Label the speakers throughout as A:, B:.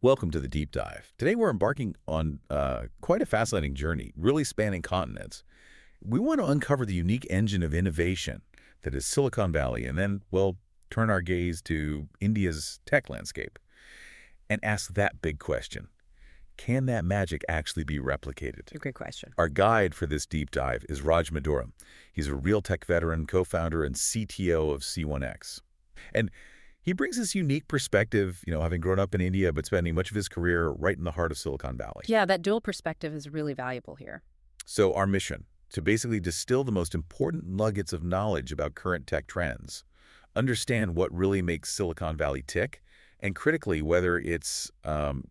A: Welcome to the Deep Dive. Today we're embarking on quite a fascinating journey, really spanning continents. We want to uncover the unique engine of innovation that is Silicon Valley and then, well, turn our gaze to India's tech landscape and ask that big question. Can that magic actually be replicated?
B: Great question.
A: Our guide for this deep dive is Raj Maduram. He's a real tech veteran, co-founder and CTO of C1X. And he brings this unique perspective, having grown up in India but spending much of his career right in the heart of Silicon Valley.
B: Yeah, that dual perspective is really valuable here.
A: So our mission, to basically distill the most important nuggets of knowledge about current tech trends, understand what really makes Silicon Valley tick, and critically, whether its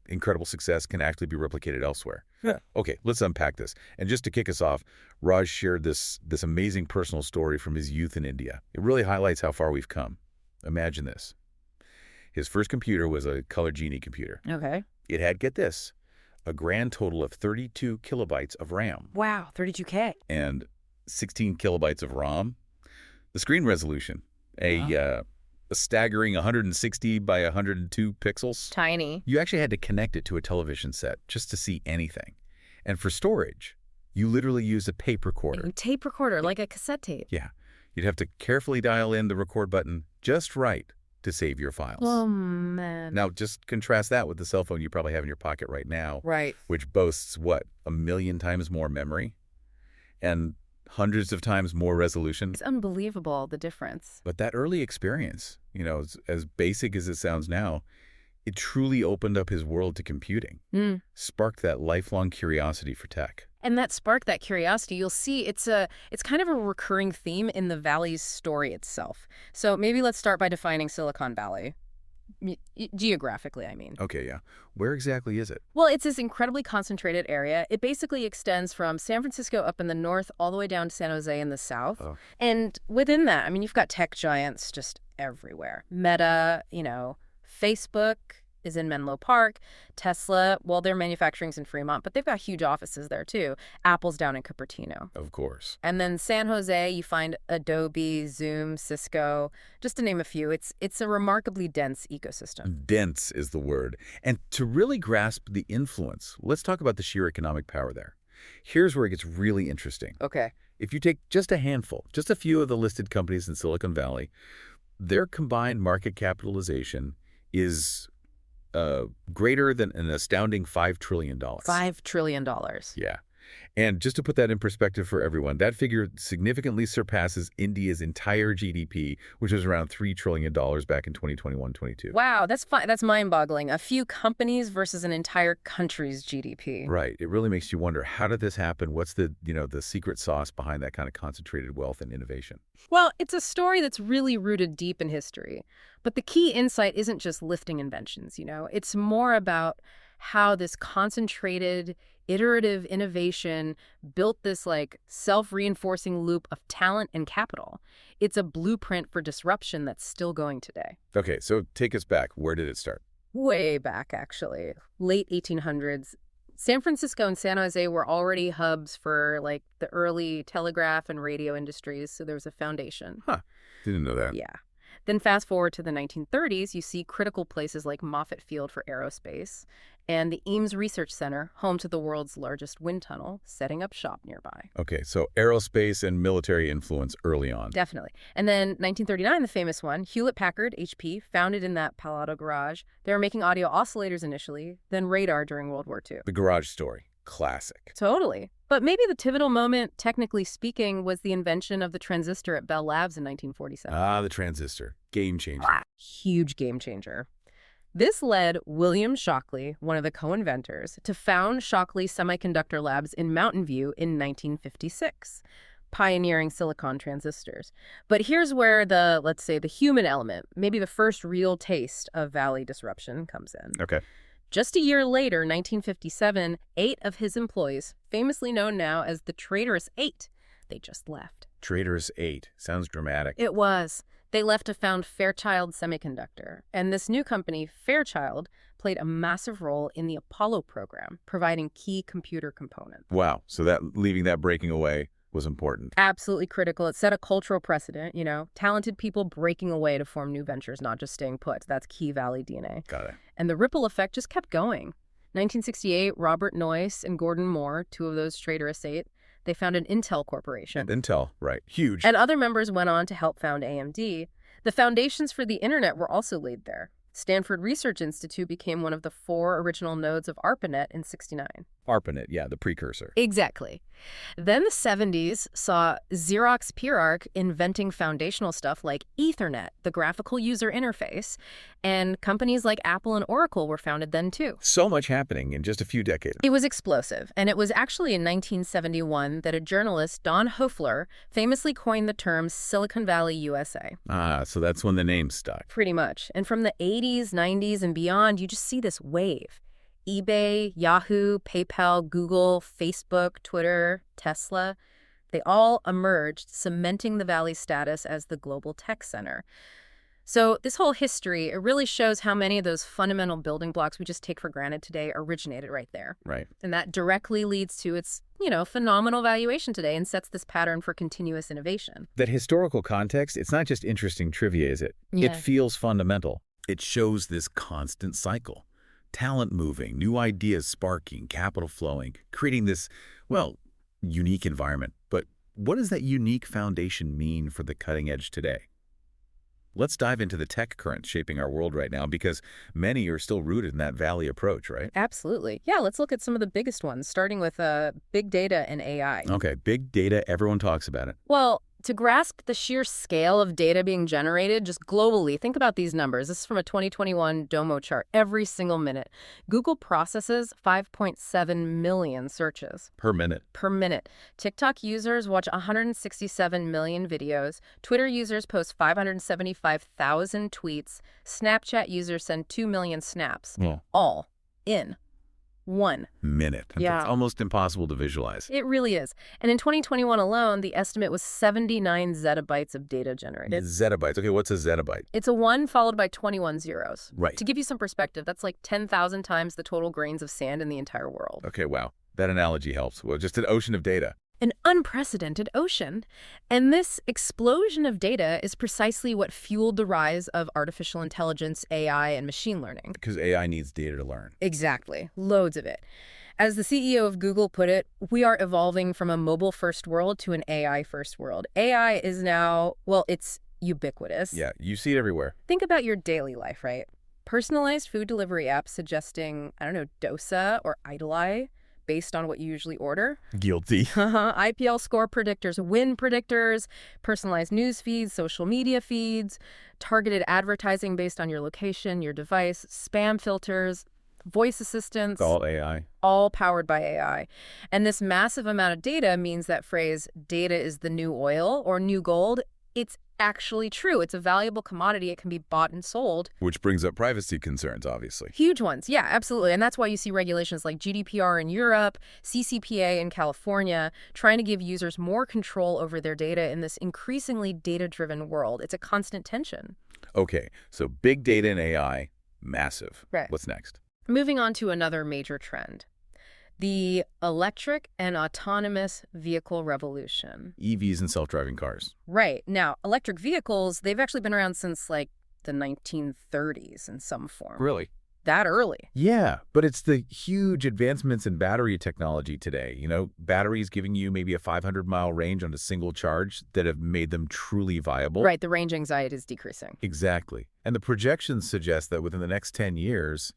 A: incredible success can actually be replicated elsewhere.
B: Yeah.
A: Okay, let's unpack this. And just to kick us off, Raj shared this amazing personal story from his youth in India. It really highlights how far we've come. Imagine this. His first computer was a Color Genie computer.
B: Okay.
A: It had, get this, a grand total of 32 kilobytes of RAM.
B: Wow, 32K.
A: And 16 kilobytes of ROM. The screen resolution, a staggering 160 by 102 pixels.
B: Tiny.
A: You actually had to connect it to a television set just to see anything. And for storage, you literally used a tape recorder.
B: A tape recorder, like a cassette tape.
A: Yeah. You'd have to carefully dial in the record button just right to save your files.
B: Oh, man.
A: Now, just contrast that with the cell phone you probably have in your pocket right now.
B: Right.
A: Which boasts, what, 1,000,000 times more memory? And hundreds of times more resolution?
B: It's unbelievable, the difference.
A: But that early experience, as basic as it sounds now, it truly opened up his world to computing, sparked that lifelong curiosity for tech.
B: And that sparked that curiosity. You'll see it's kind of a recurring theme in the Valley's story itself. So maybe let's start by defining Silicon Valley. Geographically, I mean.
A: Okay, yeah. Where exactly is it?
B: Well, it's this incredibly concentrated area. It basically extends from San Francisco up in the north all the way down to San Jose in the south.
A: Oh.
B: And within that, you've got tech giants just everywhere. Meta, Facebook is in Menlo Park. Tesla, well, their manufacturing's in Fremont, but they've got huge offices there too. Apple's down in Cupertino.
A: Of course.
B: And then San Jose, you find Adobe, Zoom, Cisco, just to name a few. It's a remarkably dense ecosystem.
A: Dense is the word. And to really grasp the influence, let's talk about the sheer economic power there. Here's where it gets really interesting.
B: Okay.
A: If you take just a handful, just a few of the listed companies in Silicon Valley, their combined market capitalization is greater than an astounding $5 trillion.
B: $5 trillion.
A: Yeah. And just to put that in perspective for everyone, that figure significantly surpasses India's entire GDP, which was around $3 trillion back in 2021-22.
B: Wow, that's mind-boggling. A few companies versus an entire country's GDP.
A: Right. It really makes you wonder, how did this happen? What's the secret sauce behind that kind of concentrated wealth and innovation?
B: Well, it's a story that's really rooted deep in history. But the key insight isn't just lifting inventions, It's more about how this concentrated, iterative innovation built this self-reinforcing loop of talent and capital. It's a blueprint for disruption that's still going today.
A: Okay, so take us back. Where did it start?
B: Way back, actually. Late 1800s. San Francisco and San Jose were already hubs for the early telegraph and radio industries, so there was a foundation.
A: Huh. Didn't know that.
B: Yeah. Then fast forward to the 1930s, you see critical places like Moffett Field for aerospace and the Eames Research Center, home to the world's largest wind tunnel, setting up shop nearby.
A: Okay, so aerospace and military influence early on.
B: Definitely. And then 1939, the famous one, Hewlett-Packard, HP, founded in that Palo Alto garage. They were making audio oscillators initially, then radar during World War II.
A: The garage story. Classic.
B: Totally. But maybe the pivotal moment, technically speaking, was the invention of the transistor at Bell Labs in 1947.
A: Ah, the transistor. Game changer.
B: Huge game changer. This led William Shockley, one of the co-inventors, to found Shockley Semiconductor Labs in Mountain View in 1956, pioneering silicon transistors. But here's where let's say, the human element, maybe the first real taste of Valley disruption comes in.
A: Okay.
B: Just a year later, 1957, 8 of his employees, famously known now as the Traitorous Eight, they just left.
A: Traitorous Eight. Sounds dramatic.
B: It was. They left to found Fairchild Semiconductor. And this new company, Fairchild, played a massive role in the Apollo program, providing key computer components.
A: Wow. So leaving that breaking away was important.
B: Absolutely critical. It set a cultural precedent, you know, talented people breaking away to form new ventures, not just staying put. That's key Valley DNA.
A: Got it.
B: And the ripple effect just kept going. 1968, Robert Noyce and Gordon Moore, two of those traitorous eight, they founded Intel Corporation.
A: And Intel, right. Huge.
B: And other members went on to help found AMD. The foundations for the internet were also laid there. Stanford Research Institute became one of the 4 original nodes of ARPANET in '69.
A: ARPANET, yeah, the precursor.
B: Exactly. Then the 70s saw Xerox PureArc inventing foundational stuff like Ethernet, the graphical user interface, and companies like Apple and Oracle were founded then too.
A: So much happening in just a few decades.
B: It was explosive, and it was actually in 1971 that a journalist, Don Hoefler, famously coined the term Silicon Valley, USA.
A: Ah, so that's when the name stuck.
B: Pretty much. And from the 80s, 90s, and beyond, you just see this wave. eBay, Yahoo, PayPal, Google, Facebook, Twitter, Tesla, they all emerged, cementing the Valley's status as the global tech center. So this whole history, it really shows how many of those fundamental building blocks we just take for granted today originated right there.
A: Right.
B: And that directly leads to its, phenomenal valuation today and sets this pattern for continuous innovation.
A: That historical context, it's not just interesting trivia, is it?
B: Yeah.
A: It feels fundamental. It shows this constant cycle. Talent moving, new ideas sparking, capital flowing, creating this, unique environment. But what does that unique foundation mean for the cutting edge today? Let's dive into the tech currents shaping our world right now, because many are still rooted in that Valley approach, right?
B: Absolutely. Yeah, let's look at some of the biggest ones, starting with big data and AI.
A: Okay, big data, everyone talks about it.
B: Well, to grasp the sheer scale of data being generated just globally, think about these numbers. This is from a 2021 Domo chart. Every single minute, Google processes 5.7 million searches.
A: Per minute.
B: Per minute. TikTok users watch 167 million videos. Twitter users post 575,000 tweets. Snapchat users send 2 million snaps.
A: Yeah.
B: All in 1
A: minute.
B: Yeah.
A: It's almost impossible to visualize.
B: It really is. And in 2021 alone, the estimate was 79 zettabytes of data generated.
A: Zettabytes. Okay, what's a zettabyte?
B: It's a 1 followed by 21 zeros.
A: Right.
B: To give you some perspective, that's like 10,000 times the total grains of sand in the entire world.
A: Okay, wow. That analogy helps. Well, just an ocean of data.
B: An unprecedented ocean. And this explosion of data is precisely what fueled the rise of artificial intelligence, AI, and machine learning.
A: Because AI needs data to learn.
B: Exactly. Loads of it. As the CEO of Google put it, we are evolving from a mobile-first world to an AI-first world. AI is now, it's ubiquitous.
A: Yeah, you see it everywhere.
B: Think about your daily life, right? Personalized food delivery apps suggesting, dosa or idoli based on what you usually order.
A: Guilty.
B: IPL score predictors, win predictors, personalized news feeds, social media feeds, targeted advertising based on your location, your device, spam filters, voice assistants.
A: All AI.
B: All powered by AI. And this massive amount of data means that phrase, data is the new oil or new gold, it's actually true. It's a valuable commodity. It can be bought and sold.
A: Which brings up privacy concerns, obviously.
B: Huge ones. Yeah, absolutely. And that's why you see regulations like GDPR in Europe, CCPA in California, trying to give users more control over their data in this increasingly data-driven world. It's a constant tension.
A: Okay, so big data and AI, massive.
B: Right.
A: What's next?
B: Moving on to another major trend. The electric and autonomous vehicle revolution.
A: EVs and self-driving cars.
B: Right. Now, electric vehicles, they've actually been around since like the 1930s in some form.
A: Really?
B: That early.
A: Yeah, but it's the huge advancements in battery technology today. Batteries giving you maybe a 500-mile range on a single charge that have made them truly viable.
B: Right, the range anxiety is decreasing.
A: Exactly. And the projections suggest that within the next 10 years,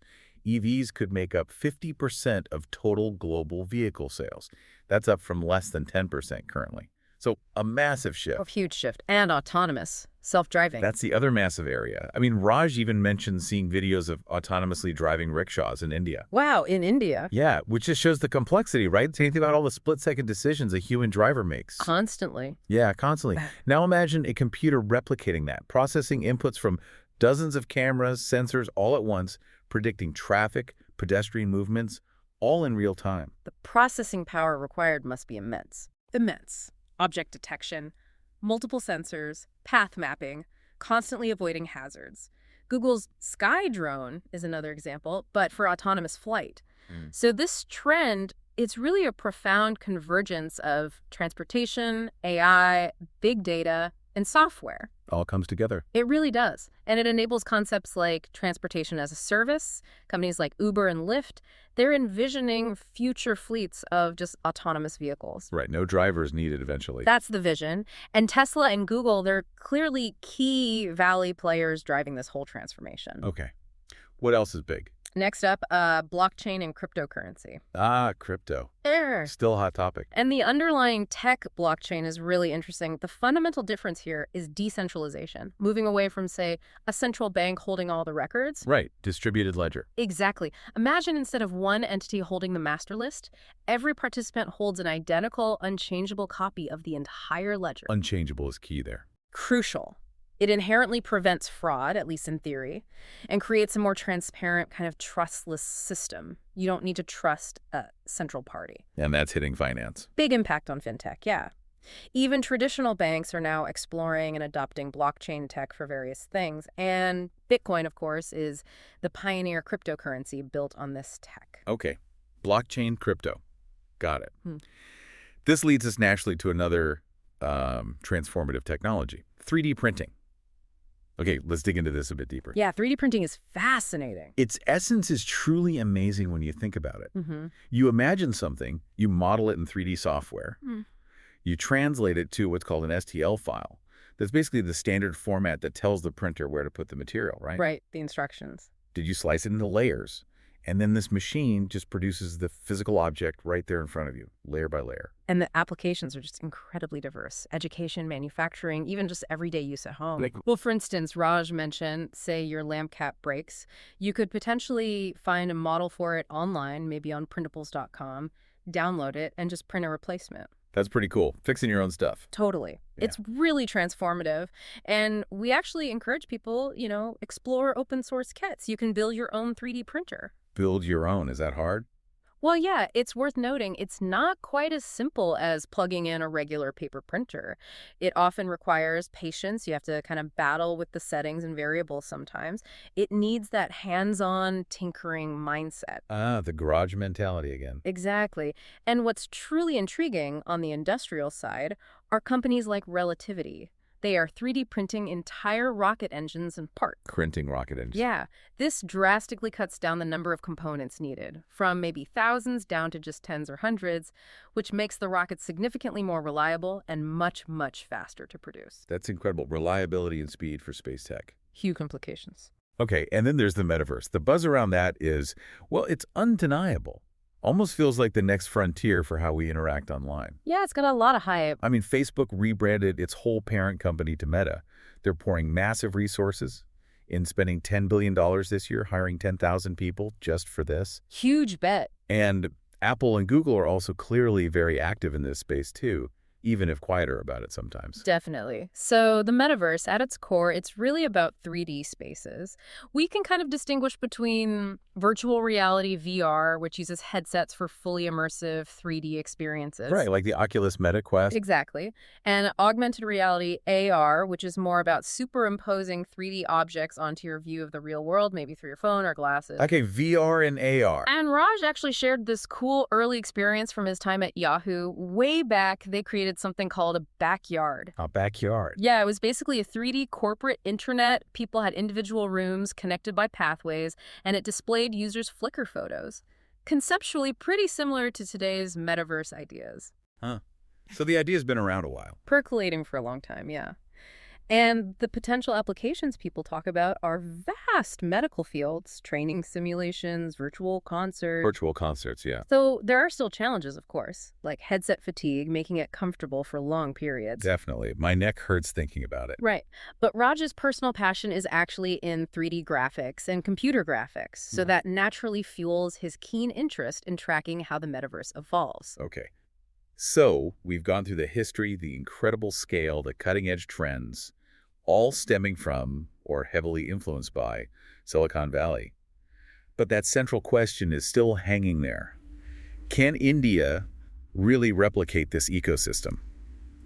A: EVs could make up 50% of total global vehicle sales. That's up from less than 10% currently. So a massive shift.
B: A huge shift. And autonomous, self-driving.
A: That's the other massive area. Raj even mentioned seeing videos of autonomously driving rickshaws in India.
B: Wow, in India?
A: Yeah, which just shows the complexity, right? Think about all the split-second decisions a human driver makes.
B: Constantly.
A: Yeah, constantly. Now imagine a computer replicating that, processing inputs from dozens of cameras, sensors all at once, predicting traffic, pedestrian movements, all in real time.
B: The processing power required must be immense. Immense. Object detection, multiple sensors, path mapping, constantly avoiding hazards. Google's Sky Drone is another example, but for autonomous flight. So this trend, It's really a profound convergence of transportation, AI, big data, and software.
A: All comes together.
B: It really does. And it enables concepts like transportation as a service. Companies like Uber and Lyft, they're envisioning future fleets of just autonomous vehicles.
A: Right, no drivers needed eventually.
B: That's the vision. And Tesla and Google, they're clearly key Valley players driving this whole transformation.
A: Okay. What else is big?
B: Next up, blockchain and cryptocurrency.
A: Crypto.
B: Err.
A: Still a hot topic.
B: And the underlying tech blockchain is really interesting. The fundamental difference here is decentralization, moving away from, say, a central bank holding all the records.
A: Right, distributed ledger.
B: Exactly. Imagine instead of one entity holding the master list, every participant holds an identical, unchangeable copy of the entire ledger.
A: Unchangeable is key there.
B: Crucial. It inherently prevents fraud, at least in theory, and creates a more transparent, kind of trustless system. You don't need to trust a central party.
A: And that's hitting finance.
B: Big impact on fintech, yeah. Even traditional banks are now exploring and adopting blockchain tech for various things. And Bitcoin, of course, is the pioneer cryptocurrency built on this tech.
A: Okay. Blockchain, crypto. Got it. This leads us naturally to another transformative technology, 3D printing. Okay, let's dig into this a bit deeper.
B: Yeah, 3D printing is fascinating.
A: Its essence is truly amazing when you think about it. You imagine something, you model it in 3D software, you translate it to what's called an STL file. That's basically the standard format that tells the printer where to put the material, right?
B: Right, the instructions.
A: Did you slice it into layers? And then this machine just produces the physical object right there in front of you, layer by layer.
B: And the applications are just incredibly diverse. Education, manufacturing, even just everyday use at home. Well, for instance, Raj mentioned, say your lamp cap breaks. You could potentially find a model for it online, maybe on printables.com, download it, and just print a replacement.
A: That's pretty cool. Fixing your own stuff.
B: Totally. Yeah. It's really transformative. And we actually encourage people, explore open source kits. You can build your own 3D printer.
A: Build your own. Is that hard?
B: Well, yeah, it's worth noting it's not quite as simple as plugging in a regular paper printer. It often requires patience. You have to kind of battle with the settings and variables sometimes. It needs that hands-on tinkering mindset.
A: The garage mentality again.
B: Exactly. And what's truly intriguing on the industrial side are companies like Relativity. They are 3D printing entire rocket engines and parts.
A: Printing rocket engines.
B: Yeah. This drastically cuts down the number of components needed, from maybe thousands down to just tens or hundreds, which makes the rocket significantly more reliable and much, much faster to produce.
A: That's incredible. Reliability and speed for space tech.
B: Huge implications.
A: Okay, and then there's the metaverse. The buzz around that is, well, it's undeniable. Almost feels like the next frontier for how we interact online.
B: Yeah, it's got a lot of hype.
A: I mean, Facebook rebranded its whole parent company to Meta. They're pouring massive resources in spending $10 billion this year, hiring 10,000 people just for this.
B: Huge bet.
A: And Apple and Google are also clearly very active in this space too, even if quieter about it sometimes.
B: Definitely. So the metaverse, at its core, it's really about 3D spaces. We can kind of distinguish between virtual reality, VR, which uses headsets for fully immersive 3D experiences.
A: Right, like the Oculus Meta Quest.
B: Exactly. And augmented reality, AR, which is more about superimposing 3D objects onto your view of the real world, maybe through your phone or glasses.
A: Okay, VR and AR.
B: And Raj actually shared this cool early experience from his time at Yahoo. Way back, they created something called a backyard.
A: A backyard.
B: Yeah, it was basically a 3D corporate intranet. People had individual rooms connected by pathways, and it displayed users' Flickr photos. Conceptually pretty similar to today's metaverse ideas.
A: Huh. So the idea's been around a while.
B: Percolating for a long time, yeah. And the potential applications people talk about are vast medical fields, training simulations, virtual concerts.
A: Virtual concerts, yeah.
B: So there are still challenges, of course, like headset fatigue, making it comfortable for long periods.
A: Definitely. My neck hurts thinking about it.
B: Right. But Raj's personal passion is actually in 3D graphics and computer graphics, so that naturally fuels his keen interest in tracking how the metaverse evolves.
A: Okay. So we've gone through the history, the incredible scale, the cutting-edge trends, all stemming from, or heavily influenced by, Silicon Valley. But that central question is still hanging there. Can India really replicate this ecosystem?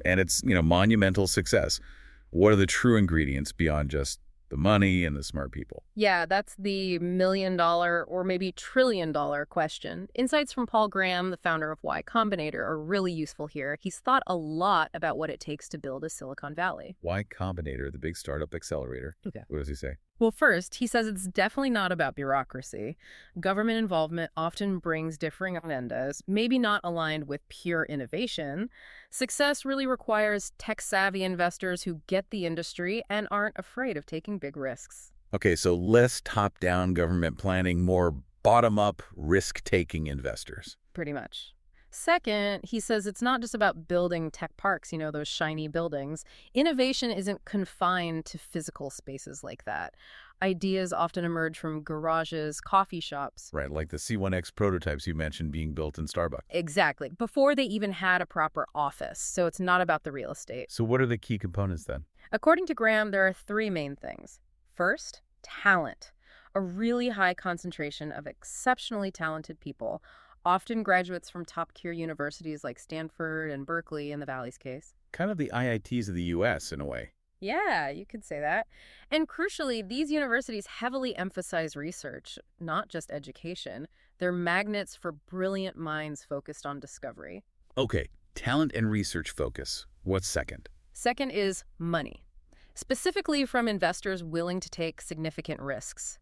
A: And its, monumental success. What are the true ingredients beyond just the money and the smart people.
B: Yeah, that's the million-dollar or maybe trillion-dollar question. Insights from Paul Graham, the founder of Y Combinator, are really useful here. He's thought a lot about what it takes to build a Silicon Valley.
A: Y Combinator, the big startup accelerator.
B: Okay.
A: What does he say?
B: Well, first, he says it's definitely not about bureaucracy. Government involvement often brings differing agendas, maybe not aligned with pure innovation. Success really requires tech-savvy investors who get the industry and aren't afraid of taking big risks.
A: Okay, so less top-down government planning, more bottom-up risk-taking investors.
B: Pretty much. Second, he says it's not just about building tech parks, those shiny buildings. Innovation isn't confined to physical spaces like that. Ideas often emerge from garages, coffee shops.
A: Right, like the C1X prototypes you mentioned being built in Starbucks.
B: Exactly, before they even had a proper office. So it's not about the real estate.
A: So what are the key components then?
B: According to Graham, there are three main things. First, talent. A really high concentration of exceptionally talented people, often graduates from top-tier universities like Stanford and Berkeley in the Valley's case.
A: Kind of the IITs of the U.S. in a way.
B: Yeah, you could say that. And crucially, these universities heavily emphasize research, not just education. They're magnets for brilliant minds focused on discovery.
A: Okay, talent and research focus. What's second?
B: Second is money, specifically from investors willing to take significant risks.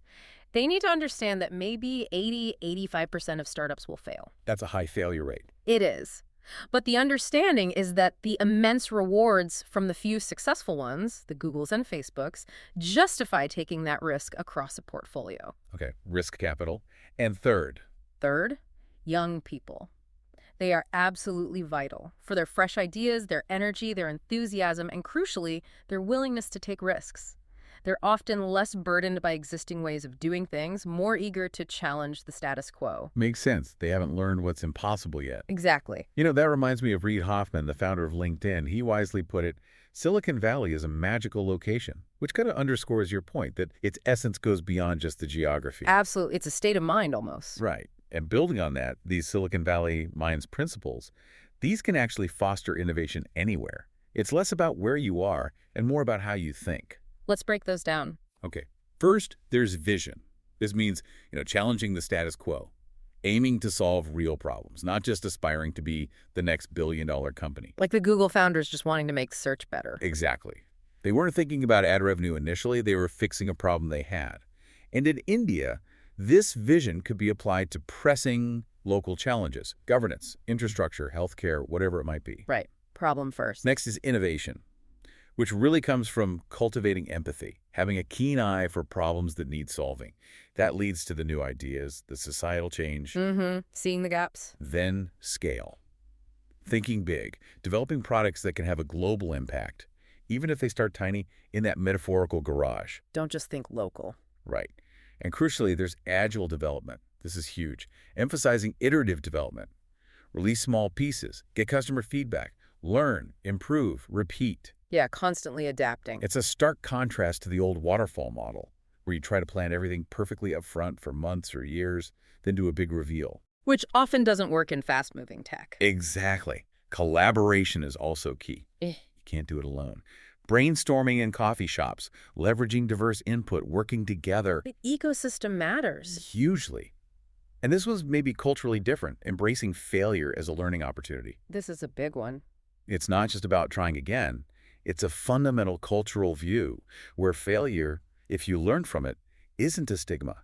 B: They need to understand that maybe 80–85% of startups will fail.
A: That's a high failure rate.
B: It is. But the understanding is that the immense rewards from the few successful ones, the Googles and Facebooks, justify taking that risk across a portfolio.
A: Okay, risk capital. And third?
B: Third, young people. They are absolutely vital for their fresh ideas, their energy, their enthusiasm, and crucially, their willingness to take risks. They're often less burdened by existing ways of doing things, more eager to challenge the status quo.
A: Makes sense. They haven't learned what's impossible yet.
B: Exactly.
A: That reminds me of Reid Hoffman, the founder of LinkedIn. He wisely put it, Silicon Valley is a magical location, which kind of underscores your point that its essence goes beyond just the geography.
B: Absolutely. It's a state of mind almost.
A: Right. And building on that, these Silicon Valley Minds principles, these can actually foster innovation anywhere. It's less about where you are and more about how you think.
B: Let's break those down.
A: Okay. First, there's vision. This means, challenging the status quo, aiming to solve real problems, not just aspiring to be the next billion-dollar company.
B: Like the Google founders just wanting to make search better.
A: Exactly. They weren't thinking about ad revenue initially. They were fixing a problem they had. And in India, this vision could be applied to pressing local challenges, governance, infrastructure, healthcare, whatever it might be.
B: Right. Problem first.
A: Next is innovation, which really comes from cultivating empathy, having a keen eye for problems that need solving. That leads to the new ideas, the societal change.
B: Seeing the gaps.
A: Then scale. Thinking big, developing products that can have a global impact, even if they start tiny in that metaphorical garage.
B: Don't just think local.
A: Right. And crucially, there's agile development. This is huge. Emphasizing iterative development. Release small pieces, get customer feedback, learn, improve, repeat.
B: Yeah, constantly adapting.
A: It's a stark contrast to the old waterfall model, where you try to plan everything perfectly up front for months or years, then do a big reveal.
B: Which often doesn't work in fast-moving tech.
A: Exactly. Collaboration is also key. You can't do it alone. Brainstorming in coffee shops, leveraging diverse input, working together.
B: The ecosystem matters.
A: Hugely. And this was maybe culturally different, embracing failure as a learning opportunity.
B: This is a big one.
A: It's not just about trying again. It's a fundamental cultural view where failure, if you learn from it, isn't a stigma.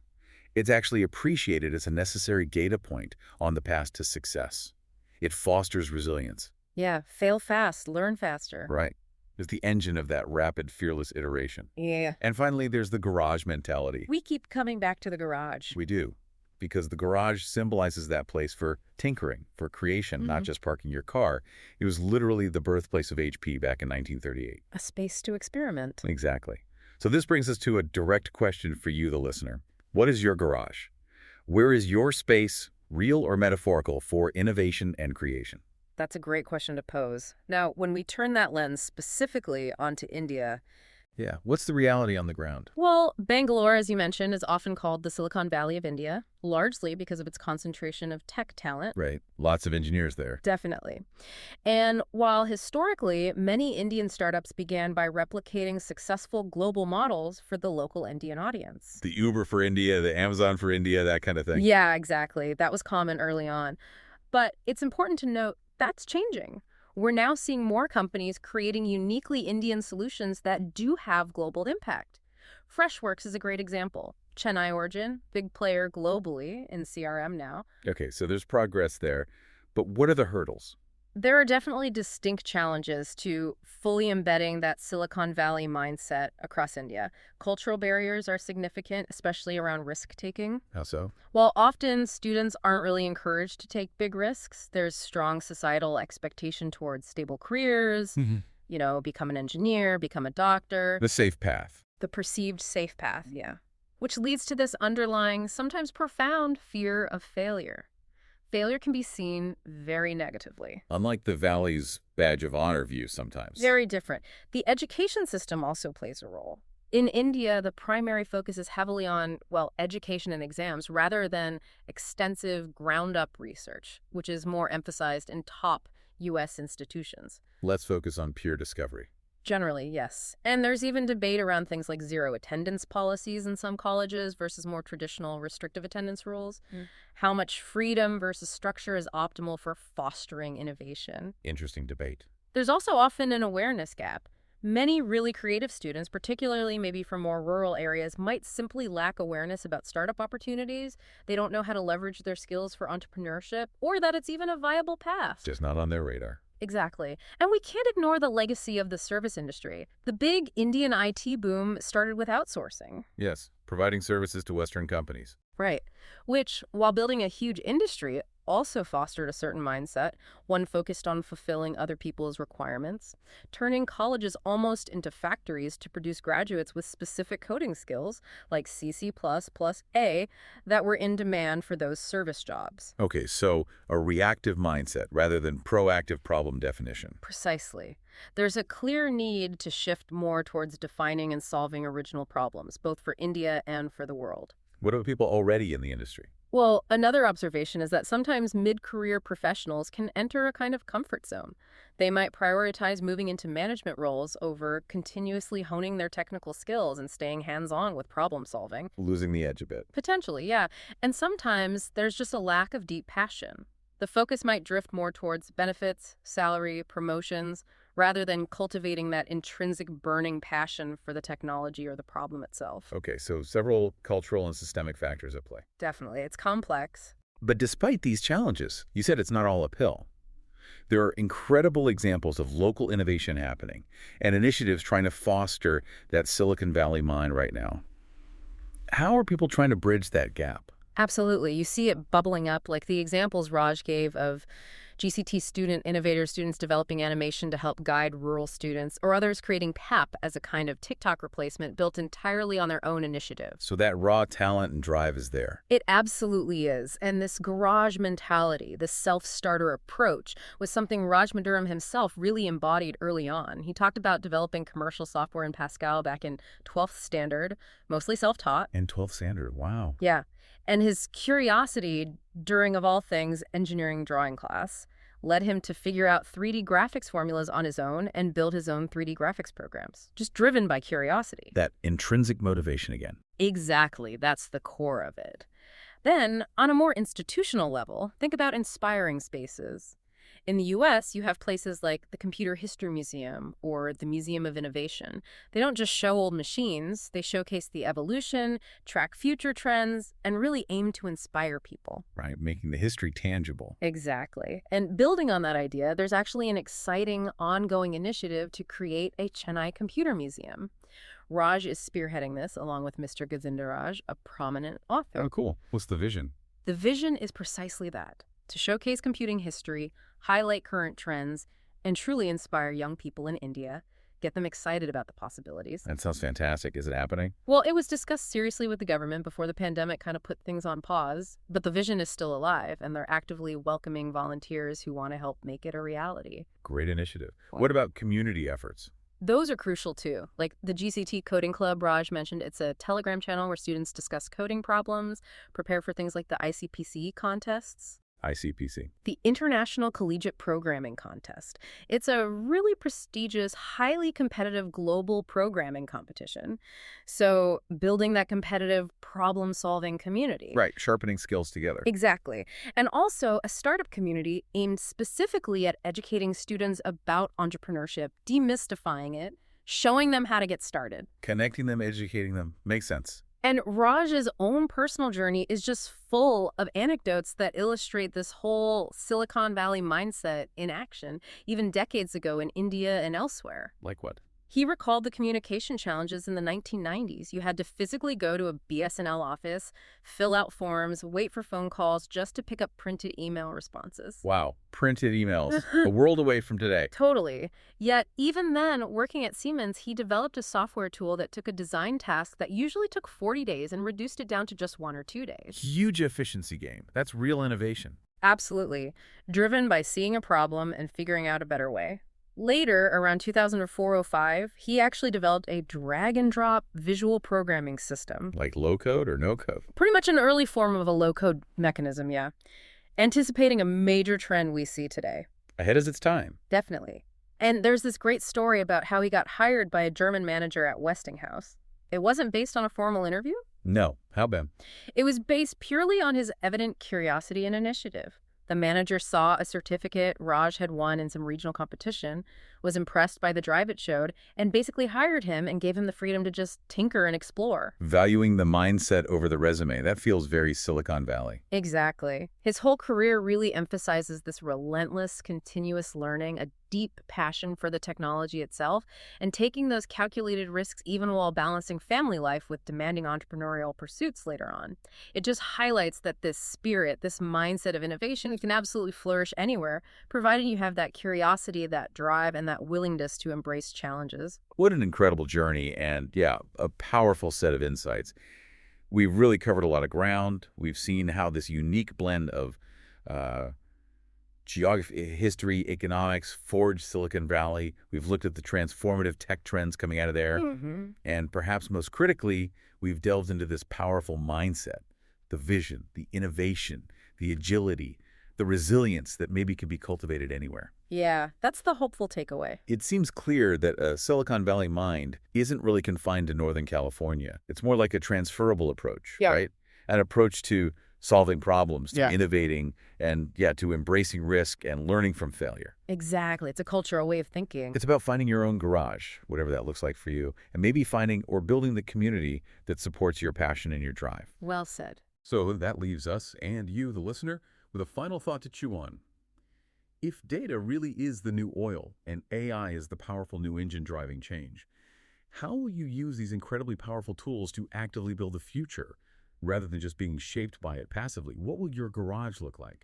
A: It's actually appreciated as a necessary data point on the path to success. It fosters resilience.
B: Yeah, fail fast, learn faster.
A: Right. It's the engine of that rapid, fearless iteration.
B: Yeah.
A: And finally, there's the garage mentality.
B: We keep coming back to the garage.
A: We do. Because the garage symbolizes that place for tinkering, for creation, not just parking your car. It was literally the birthplace of HP back in 1938.
B: A space to experiment.
A: Exactly. So this brings us to a direct question for you, the listener. What is your garage? Where is your space, real or metaphorical, for innovation and creation?
B: That's a great question to pose. Now, when we turn that lens specifically onto India,
A: Yeah. What's the reality on the ground?
B: Well, Bangalore, as you mentioned, is often called the Silicon Valley of India, largely because of its concentration of tech talent.
A: Right. Lots of engineers there.
B: Definitely. And while historically, many Indian startups began by replicating successful global models for the local Indian audience.
A: The Uber for India, the Amazon for India, that kind of thing.
B: Yeah, exactly. That was common early on. But it's important to note that's changing. We're now seeing more companies creating uniquely Indian solutions that do have global impact. Freshworks is a great example. Chennai origin, big player globally in CRM now.
A: Okay, so there's progress there. But what are the hurdles?
B: There are definitely distinct challenges to fully embedding that Silicon Valley mindset across India. Cultural barriers are significant, especially around risk-taking.
A: How so?
B: While often students aren't really encouraged to take big risks, there's strong societal expectation towards stable careers, become an engineer, become a doctor.
A: The safe path.
B: The perceived safe path, yeah. Which leads to this underlying, sometimes profound fear of failure. Failure can be seen very negatively.
A: Unlike the Valley's badge of honor view sometimes.
B: Very different. The education system also plays a role. In India, the primary focus is heavily on, education and exams rather than extensive ground-up research, which is more emphasized in top U.S. institutions.
A: Let's focus on pure discovery.
B: Generally, yes. And there's even debate around things like zero attendance policies in some colleges versus more traditional restrictive attendance rules. How much freedom versus structure is optimal for fostering innovation.
A: Interesting debate.
B: There's also often an awareness gap. Many really creative students, particularly maybe from more rural areas, might simply lack awareness about startup opportunities. They don't know how to leverage their skills for entrepreneurship, or that it's even a viable path.
A: Just not on their radar.
B: Exactly. And we can't ignore the legacy of the service industry. The big Indian IT boom started with outsourcing.
A: Yes, providing services to Western companies.
B: Right. Which, while building a huge industry, also fostered a certain mindset, one focused on fulfilling other people's requirements, turning colleges almost into factories to produce graduates with specific coding skills, like CC++A, that were in demand for those service jobs.
A: Okay, so a reactive mindset rather than proactive problem definition.
B: Precisely. There's a clear need to shift more towards defining and solving original problems, both for India and for the world.
A: What about people already in the industry?
B: Well, another observation is that sometimes mid-career professionals can enter a kind of comfort zone. They might prioritize moving into management roles over continuously honing their technical skills and staying hands-on with problem solving.
A: Losing the edge a bit.
B: Potentially, yeah. And sometimes there's just a lack of deep passion. The focus might drift more towards benefits, salary, promotions, rather than cultivating that intrinsic burning passion for the technology or the problem itself.
A: Okay, so several cultural and systemic factors at play.
B: Definitely. It's complex.
A: But despite these challenges, you said it's not all uphill. There are incredible examples of local innovation happening and initiatives trying to foster that Silicon Valley mind right now. How are people trying to bridge that gap?
B: Absolutely. You see it bubbling up, like the examples Raj gave of GCT students developing animation to help guide rural students, or others creating PAP as a kind of TikTok replacement built entirely on their own initiative.
A: So that raw talent and drive is there.
B: It absolutely is. And this garage mentality, this self-starter approach, was something Raj Maduram himself really embodied early on. He talked about developing commercial software in Pascal back in 12th standard, mostly self-taught.
A: And 12th standard, wow.
B: Yeah. And his curiosity during, of all things, engineering drawing class led him to figure out 3D graphics formulas on his own and build his own 3D graphics programs, just driven by curiosity.
A: That intrinsic motivation again.
B: Exactly. That's the core of it. Then, on a more institutional level, think about inspiring spaces. In the U.S., you have places like the Computer History Museum or the Museum of Innovation. They don't just show old machines, they showcase the evolution, track future trends, and really aim to inspire people.
A: Right, making the history tangible.
B: Exactly. And building on that idea, there's actually an exciting ongoing initiative to create a Chennai Computer Museum. Raj is spearheading this along with Mr. Govindaraj, a prominent author.
A: Oh, cool. What's the vision?
B: The vision is precisely that, to showcase computing history, highlight current trends, and truly inspire young people in India, get them excited about the possibilities.
A: That sounds fantastic. Is it happening?
B: Well, it was discussed seriously with the government before the pandemic kind of put things on pause, but the vision is still alive, and they're actively welcoming volunteers who want to help make it a reality.
A: Great initiative. What about community efforts?
B: Those are crucial too. Like the GCT Coding Club Raj mentioned, it's a Telegram channel where students discuss coding problems, prepare for things like the ICPC contests.
A: ICPC.
B: The International Collegiate Programming Contest. It's a really prestigious, highly competitive global programming competition. So building that competitive problem-solving community.
A: Right, sharpening skills together.
B: Exactly. And also a startup community aimed specifically at educating students about entrepreneurship, demystifying it, showing them how to get started.
A: Connecting them, educating them. Makes sense.
B: And Raj's own personal journey is just full of anecdotes that illustrate this whole Silicon Valley mindset in action, even decades ago in India and elsewhere.
A: Like what?
B: He recalled the communication challenges in the 1990s. You had to physically go to a BSNL office, fill out forms, wait for phone calls just to pick up printed email responses.
A: Wow, printed emails. A world away from today.
B: Totally. Yet, even then, working at Siemens, he developed a software tool that took a design task that usually took 40 days and reduced it down to just 1 or 2 days.
A: Huge efficiency gain. That's real innovation.
B: Absolutely. Driven by seeing a problem and figuring out a better way. Later, around 2004-05, he actually developed a drag-and-drop visual programming system.
A: Like low code or no code?
B: Pretty much an early form of a low-code mechanism, yeah. Anticipating a major trend we see today.
A: Ahead of its time.
B: Definitely. And there's this great story about how he got hired by a German manager at Westinghouse. It wasn't based on a formal interview.
A: No. How, Ben?
B: It was based purely on his evident curiosity and initiative. The manager saw a certificate Raj had won in some regional competition, was impressed by the drive it showed, and basically hired him and gave him the freedom to just tinker and explore.
A: Valuing the mindset over the resume. That feels very Silicon Valley.
B: Exactly. His whole career really emphasizes this relentless, continuous learning, a deep passion for the technology itself, and taking those calculated risks even while balancing family life with demanding entrepreneurial pursuits later on. It just highlights that this spirit, this mindset of innovation can absolutely flourish anywhere, provided you have that curiosity, that drive, and that willingness to embrace challenges.
A: What an incredible journey and, yeah, a powerful set of insights. We've really covered a lot of ground. We've seen how this unique blend of geography, history, economics forged Silicon Valley. We've looked at the transformative tech trends coming out of there. And perhaps most critically, we've delved into this powerful mindset, the vision, the innovation, the agility, the resilience that maybe can be cultivated anywhere.
B: Yeah, that's the hopeful takeaway.
A: It seems clear that a Silicon Valley mind isn't really confined to Northern California. It's more like a transferable approach, right? An approach to solving problems, to innovating, and, to embracing risk and learning from failure.
B: Exactly. It's a cultural way of thinking.
A: It's about finding your own garage, whatever that looks like for you, and maybe finding or building the community that supports your passion and your drive.
B: Well said.
C: So that leaves us and you, the listener, with a final thought to chew on. If data really is the new oil and AI is the powerful new engine driving change, how will you use these incredibly powerful tools to actively build the future rather than just being shaped by it passively? What will your garage look like?